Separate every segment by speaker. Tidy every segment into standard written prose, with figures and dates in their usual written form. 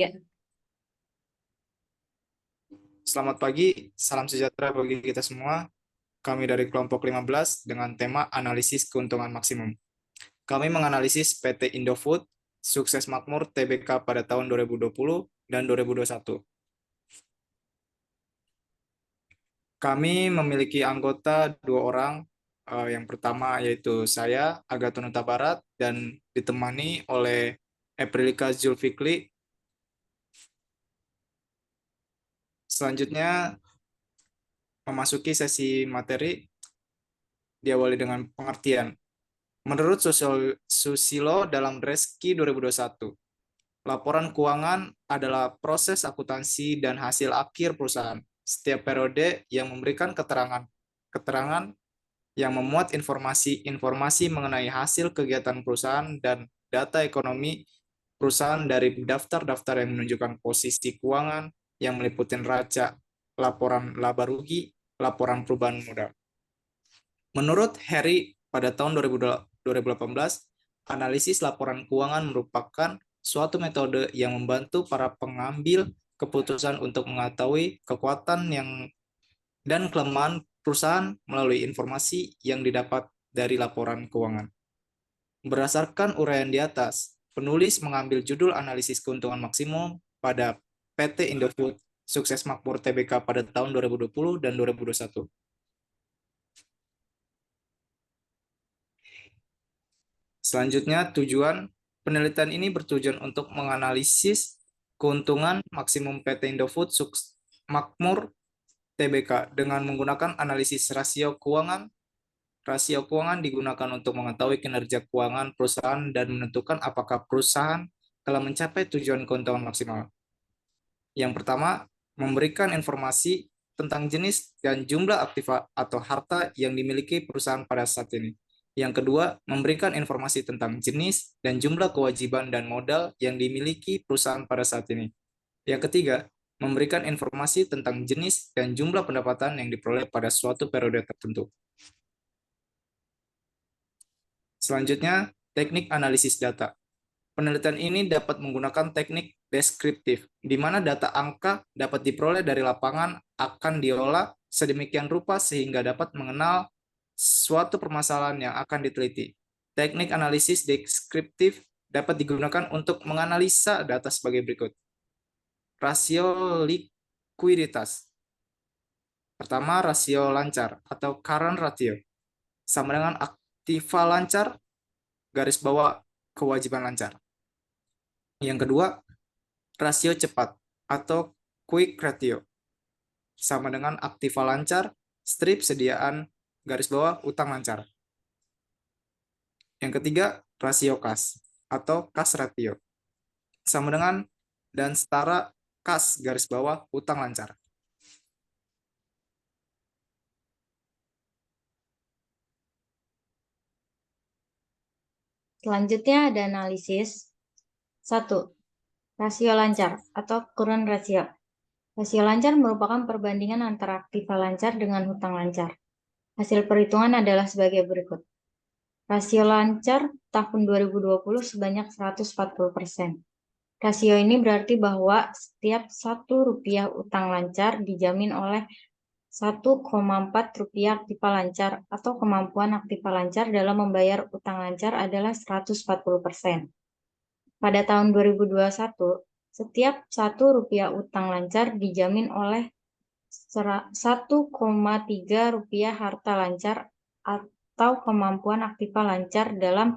Speaker 1: Ya,
Speaker 2: Selamat pagi, salam sejahtera bagi kita semua. Kami dari kelompok 15 dengan tema analisis keuntungan maksimum. Kami menganalisis PT Indofood, sukses makmur TBK pada tahun 2020 dan 2021. Kami memiliki anggota dua orang. Yang pertama yaitu saya, Agathon Huta Barat, dan ditemani oleh Eprilika Zulfikli. Selanjutnya memasuki sesi materi diawali dengan pengertian. Menurut Susilo dalam Reski 2021, laporan keuangan adalah proses akuntansi dan hasil akhir perusahaan. Setiap periode yang memberikan keterangan yang memuat informasi mengenai hasil kegiatan perusahaan dan data ekonomi perusahaan dari daftar-daftar yang menunjukkan posisi keuangan yang meliputi neraca, laporan laba rugi, laporan perubahan modal. Menurut Harry, pada tahun 2018, analisis laporan keuangan merupakan suatu metode yang membantu para pengambil keputusan untuk mengetahui kekuatan dan kelemahan perusahaan melalui informasi yang didapat dari laporan keuangan. Berdasarkan uraian di atas, penulis mengambil judul analisis keuntungan maksimum pada PT Indofood Sukses Makmur Tbk pada tahun 2020 dan 2021. Selanjutnya, tujuan penelitian ini bertujuan untuk menganalisis keuntungan maksimum PT Indofood Makmur Tbk dengan menggunakan analisis rasio keuangan. Rasio keuangan digunakan untuk mengetahui kinerja keuangan perusahaan dan menentukan apakah perusahaan telah mencapai tujuan keuntungan maksimal. Yang pertama, memberikan informasi tentang jenis dan jumlah aktiva atau harta yang dimiliki perusahaan pada saat ini. Yang kedua, memberikan informasi tentang jenis dan jumlah kewajiban dan modal yang dimiliki perusahaan pada saat ini. Yang ketiga, memberikan informasi tentang jenis dan jumlah pendapatan yang diperoleh pada suatu periode tertentu. Selanjutnya, teknik analisis data. Penelitian ini dapat menggunakan teknik deskriptif, di mana data angka dapat diperoleh dari lapangan akan diolah sedemikian rupa sehingga dapat mengenal suatu permasalahan yang akan diteliti. Teknik analisis deskriptif dapat digunakan untuk menganalisa data sebagai berikut. Rasio likuiditas. Pertama, rasio lancar atau current ratio. Sama dengan aktiva lancar, garis bawah kewajiban lancar. Yang kedua, rasio cepat atau quick ratio. Sama dengan aktiva lancar, strip sediaan, garis bawah utang lancar. Yang ketiga, rasio kas atau kas ratio. Sama dengan dan setara kas garis bawah utang lancar.
Speaker 1: selanjutnya ada analisis. 1. Rasio lancar atau current ratio. Rasio lancar merupakan perbandingan antara aktiva lancar dengan hutang lancar. Hasil perhitungan adalah sebagai berikut. Rasio lancar tahun 2020 sebanyak 140%. Rasio ini berarti bahwa setiap Rp1 utang lancar dijamin oleh 1,4 rupiah aktiva lancar atau kemampuan aktiva lancar dalam membayar utang lancar adalah 140%. Pada tahun 2021, setiap Rp1 utang lancar dijamin oleh 1,3 rupiah harta lancar atau kemampuan aktiva lancar dalam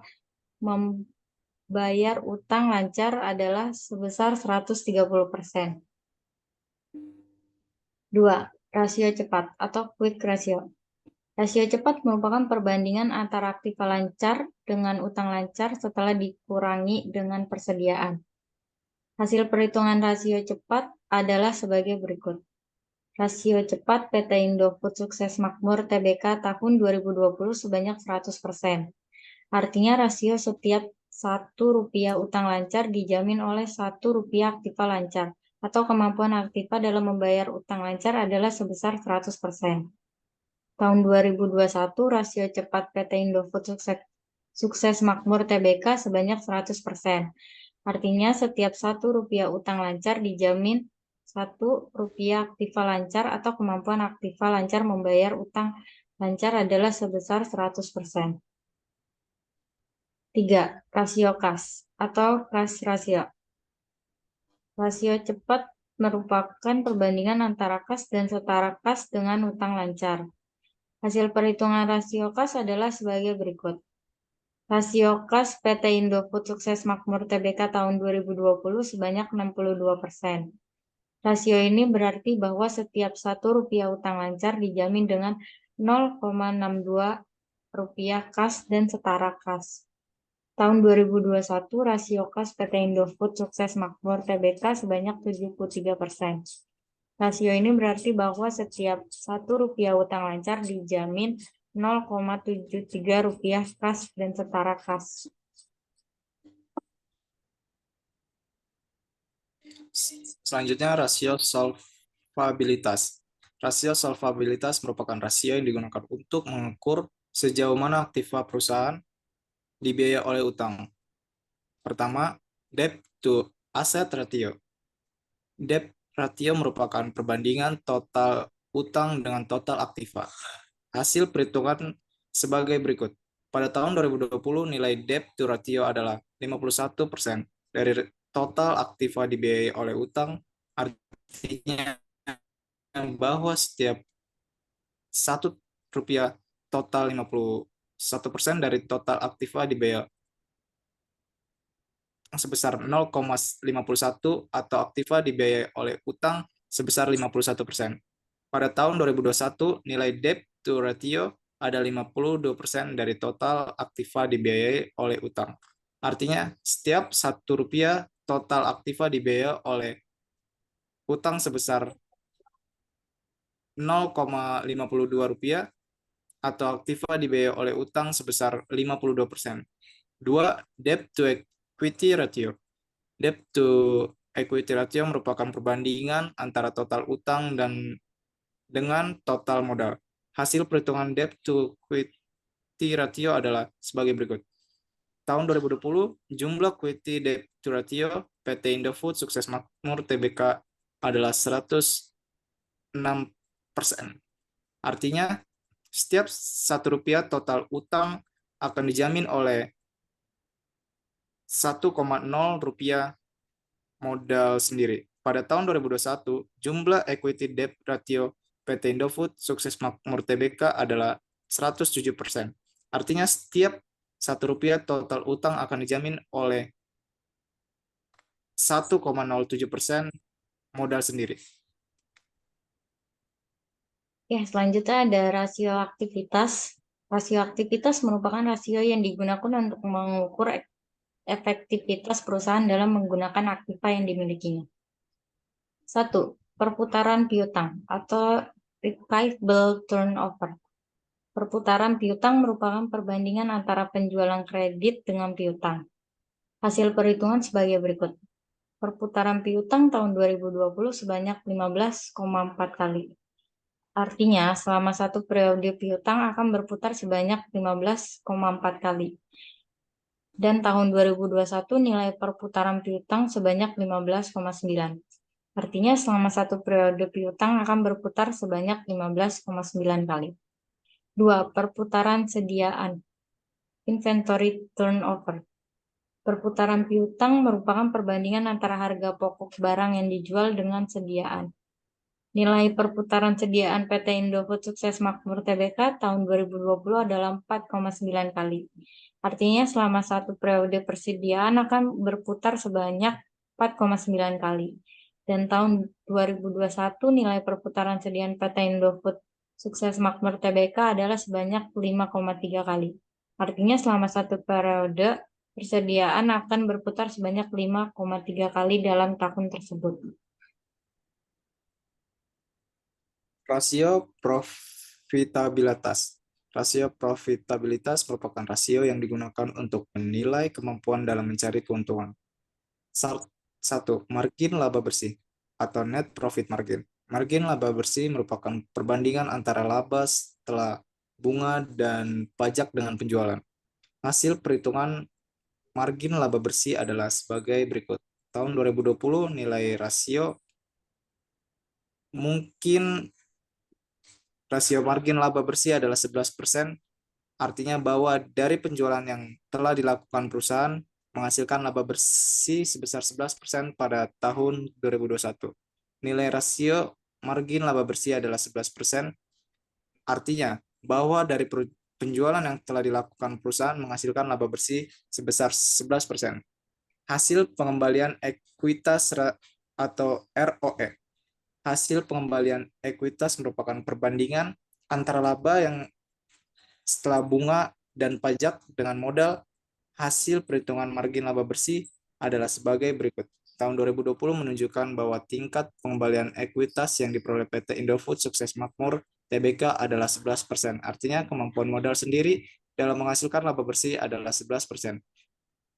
Speaker 1: membayar utang lancar adalah sebesar 130%. 2. Rasio cepat atau quick ratio. Rasio cepat merupakan perbandingan antara aktiva lancar dengan utang lancar setelah dikurangi dengan persediaan. Hasil perhitungan rasio cepat adalah sebagai berikut. Rasio cepat PT Indofood Sukses Makmur Tbk tahun 2020 sebanyak 100%. Artinya rasio setiap Rp1 utang lancar dijamin oleh Rp1 aktiva lancar atau kemampuan aktiva dalam membayar utang lancar adalah sebesar 100%. Tahun 2021, rasio cepat PT Indofood Sukses Makmur Tbk sebanyak 100%. Artinya setiap Rp1 utang lancar dijamin Rp1 aktiva lancar atau kemampuan aktiva lancar membayar utang lancar adalah sebesar 100%. 3. Rasio kas atau kas rasio. Rasio cepat merupakan perbandingan antara kas dan setara kas dengan utang lancar. Hasil perhitungan rasio kas adalah sebagai berikut. Rasio kas PT Indofood Sukses Makmur Tbk tahun 2020 sebanyak 62%. Rasio ini berarti bahwa setiap Rp1 utang lancar dijamin dengan 0,62 kas dan setara kas. Tahun 2021, rasio kas PT Indofood Sukses Makmur Tbk sebanyak 73%. Rasio ini berarti bahwa setiap Rp1 utang lancar dijamin 0,73 kas dan setara kas.
Speaker 2: Selanjutnya, rasio solvabilitas. Rasio solvabilitas merupakan rasio yang digunakan untuk mengukur sejauh mana aktiva perusahaan dibiayai oleh utang. Pertama, debt to asset ratio. Debt ratio merupakan perbandingan total utang dengan total aktiva. Hasil perhitungan sebagai berikut. Pada tahun 2020, nilai debt to ratio adalah 51% dari total aktiva dibiayai oleh utang. Artinya bahwa setiap Rp1 total 51% dari total aktiva dibiayai sebesar 0,51 atau aktiva dibiayai oleh utang sebesar 51%. Pada tahun 2021, nilai debt to ratio ada 52% dari total aktiva dibiayai oleh utang. Artinya, setiap Rp1 total aktiva dibiayai oleh utang sebesar Rp0,52 atau aktiva dibiayai oleh utang sebesar 52%. 2. Debt to equity ratio. Debt to equity ratio merupakan perbandingan antara total utang dan dengan total modal. Hasil perhitungan debt to equity ratio adalah sebagai berikut. Tahun 2020, jumlah equity debt to ratio PT Indofood Sukses Makmur Tbk adalah 106%. Artinya, setiap Rp1 total utang akan dijamin oleh Rp1,0 modal sendiri. Pada tahun 2021, jumlah equity debt ratio PT Indofood Sukses Makmur Tbk adalah 107%. Artinya setiap Rp1 total utang akan dijamin oleh 1,07% modal sendiri.
Speaker 1: Ya, selanjutnya ada rasio aktivitas. Rasio aktivitas merupakan rasio yang digunakan untuk mengukur efektivitas perusahaan dalam menggunakan aktiva yang dimilikinya. 1. Perputaran piutang atau receivable turnover. Perputaran piutang merupakan perbandingan antara penjualan kredit dengan piutang. Hasil perhitungan sebagai berikut. Perputaran piutang tahun 2020 sebanyak 15,4 kali. Artinya, selama satu periode piutang akan berputar sebanyak 15,4 kali. Dan tahun 2021 nilai perputaran piutang sebanyak 15,9. Artinya, selama satu periode piutang akan berputar sebanyak 15,9 kali. 2. Perputaran sediaan. Inventory turnover. Perputaran piutang merupakan perbandingan antara harga pokok barang yang dijual dengan sediaan. Nilai perputaran sediaan PT Indofood Sukses Makmur Tbk tahun 2020 adalah 4,9 kali. Artinya selama satu periode persediaan akan berputar sebanyak 4,9 kali. Dan tahun 2021 nilai perputaran sediaan PT Indofood Sukses Makmur Tbk adalah sebanyak 5,3 kali. Artinya selama satu periode persediaan akan berputar sebanyak 5,3 kali dalam tahun tersebut.
Speaker 2: Rasio profitabilitas. Rasio profitabilitas merupakan rasio yang digunakan untuk menilai kemampuan dalam mencari keuntungan. 1. Margin laba bersih atau net profit margin. Margin laba bersih merupakan perbandingan antara laba setelah bunga dan pajak dengan penjualan. Hasil perhitungan margin laba bersih adalah sebagai berikut. Tahun 2020 nilai mungkin rasio margin laba bersih adalah 11%, artinya bahwa dari penjualan yang telah dilakukan perusahaan menghasilkan laba bersih sebesar 11% pada tahun 2021. Nilai rasio margin laba bersih adalah 11%, artinya bahwa dari penjualan yang telah dilakukan perusahaan menghasilkan laba bersih sebesar 11%. Hasil pengembalian ekuitas atau ROE. Hasil pengembalian ekuitas merupakan perbandingan antara laba yang setelah bunga dan pajak dengan modal. Hasil perhitungan margin laba bersih adalah sebagai berikut. Tahun 2020 menunjukkan bahwa tingkat pengembalian ekuitas yang diperoleh PT Indofood Sukses Makmur Tbk adalah 11%. Artinya kemampuan modal sendiri dalam menghasilkan laba bersih adalah 11%.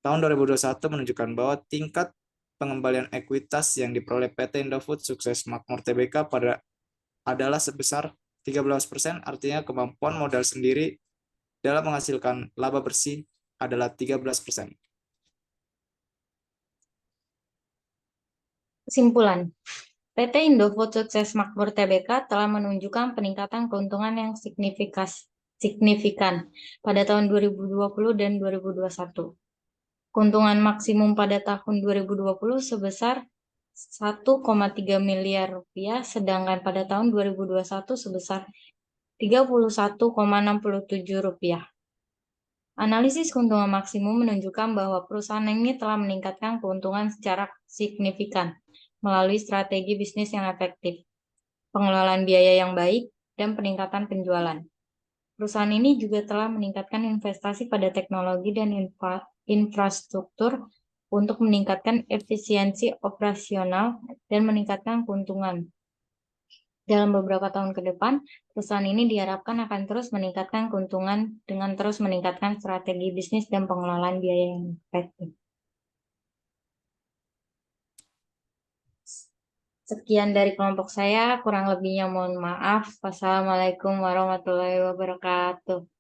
Speaker 2: Tahun 2021 menunjukkan bahwa tingkat pengembalian ekuitas yang diperoleh PT Indofood Sukses Makmur Tbk adalah sebesar 13%, artinya kemampuan modal sendiri dalam menghasilkan laba bersih adalah 13%.
Speaker 1: Kesimpulan, PT Indofood Sukses Makmur Tbk telah menunjukkan peningkatan keuntungan yang signifikan pada tahun 2020 dan 2021. Keuntungan maksimum pada tahun 2020 sebesar 1,3 miliar rupiah, sedangkan pada tahun 2021 sebesar 31,67 rupiah. Analisis keuntungan maksimum menunjukkan bahwa perusahaan ini telah meningkatkan keuntungan secara signifikan melalui strategi bisnis yang efektif, pengelolaan biaya yang baik, dan peningkatan penjualan. Perusahaan ini juga telah meningkatkan investasi pada teknologi dan infrastruktur untuk meningkatkan efisiensi operasional dan meningkatkan keuntungan. Dalam beberapa tahun ke depan, perusahaan ini diharapkan akan terus meningkatkan keuntungan dengan terus meningkatkan strategi bisnis dan pengelolaan biaya yang efektif. Sekian dari kelompok saya, kurang lebihnya mohon maaf. Wassalamualaikum warahmatullahi wabarakatuh.